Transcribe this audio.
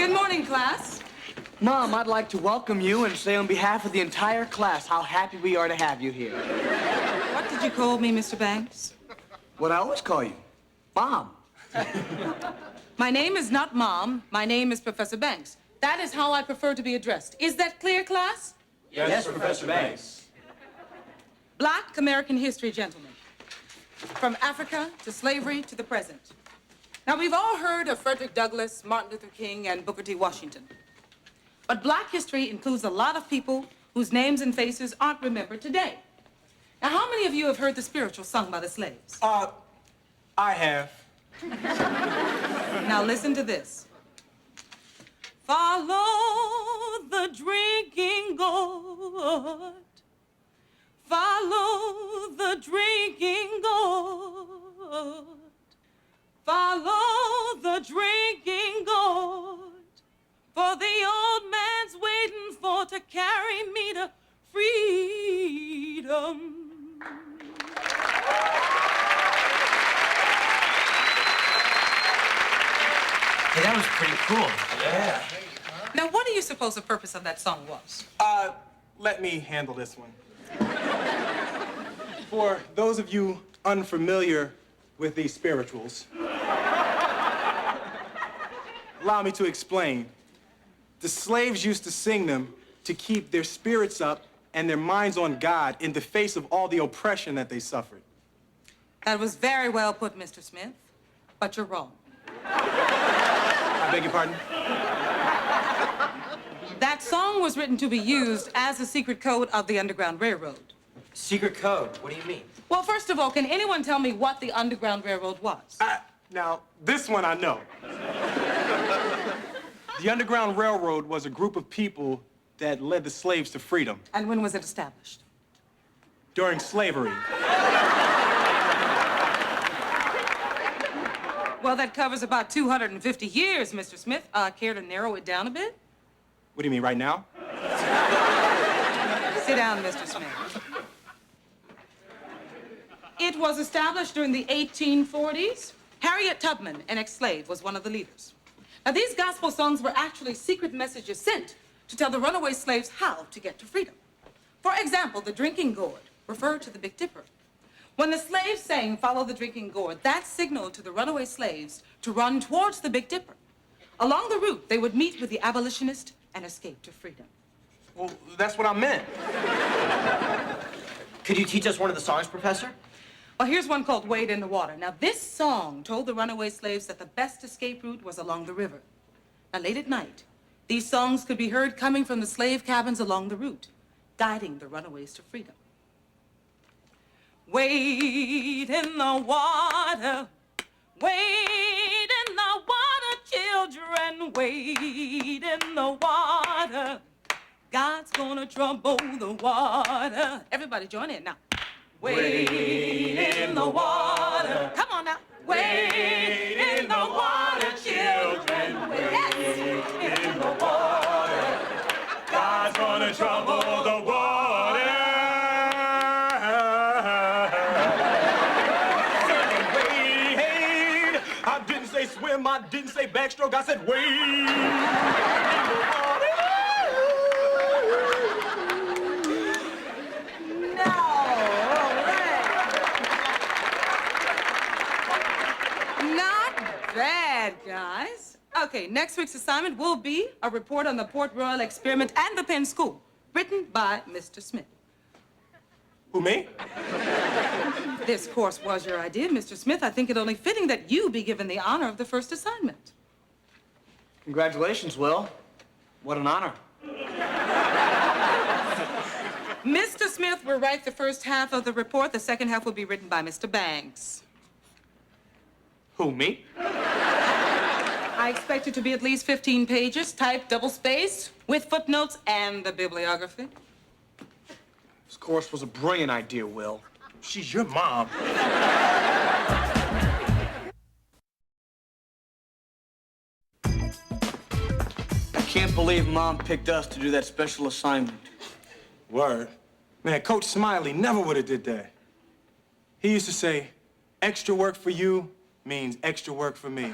Good morning, class. Mom, I'd like to welcome you and say on behalf of the entire class how happy we are to have you here. What did you call me, Mr. Banks? What I always call you, Mom. My name is not Mom. My name is Professor Banks. That is how I prefer to be addressed. Is that clear, class? Yes, Professor Banks. Black American history, gentlemen. From Africa to slavery to the present. Now, we've all heard of Frederick Douglass, Martin Luther King, and Booker T. Washington. But Black history includes a lot of people whose names and faces aren't remembered today. Now, how many of you have heard the spiritual sung by the slaves? I have. Now, listen to this. Follow the drinking gourd. Follow the drinking gourd. Follow the drinking gourd. For the old man's waiting for to carry me to freedom. Hey, that was pretty cool. Yeah. Now, what do you suppose the purpose of that song was? Let me handle this one. For those of you unfamiliar with these spirituals, allow me to explain. The slaves used to sing them to keep their spirits up and their minds on God in the face of all the oppression that they suffered. That was very well put, Mr. Smith, but you're wrong. I beg your pardon? That song was written to be used as a secret code of the Underground Railroad. Secret code? What do you mean? Well, first of all, can anyone tell me what the Underground Railroad was? Now, this one I know. The Underground Railroad was a group of people that led the slaves to freedom. And when was it established? During slavery. Well, that covers about 250 years, Mr. Smith. Care to narrow it down a bit? What do you mean, right now? Sit down, Mr. Smith. It was established during the 1840s. Harriet Tubman, an ex-slave, was one of the leaders. Now, these gospel songs were actually secret messages sent to tell the runaway slaves how to get to freedom. For example, the drinking gourd referred to the Big Dipper. When the slaves sang, "Follow the drinking gourd," that signaled to the runaway slaves to run towards the Big Dipper. Along the route, they would meet with the abolitionist and escape to freedom. Well, that's what I meant. Could you teach us one of the songs, Professor? Well, here's one called "Wade in the Water." Now, this song told the runaway slaves that the best escape route was along the river. Now, late at night, these songs could be heard coming from the slave cabins along the route, guiding the runaways to freedom. Wade in the water, wade in the water, children, wade in the water. God's gonna trouble the water. Everybody join in now. Wade in the water. Come on now. Wade in the water, children. Wade in the water. God's gonna trouble the water. Wade. I didn't say swim, I didn't say backstroke, I said wade in the water. Bad, guys. Okay, next week's assignment will be a report on the Port Royal experiment and the Penn School, written by Mr. Smith. Who, me? This course was your idea, Mr. Smith. I think it only fitting that you be given the honor of the first assignment. Congratulations, Will. What an honor. Mr. Smith will write the first half of the report. The second half will be written by Mr. Banks. Who, me? I expect it to be at least 15 pages, typed double-spaced, with footnotes and the bibliography. This course was a brilliant idea, Will. She's your mom. I can't believe Mom picked us to do that special assignment. Word. Man, Coach Smiley never would have did that. He used to say, extra work for you means extra work for me.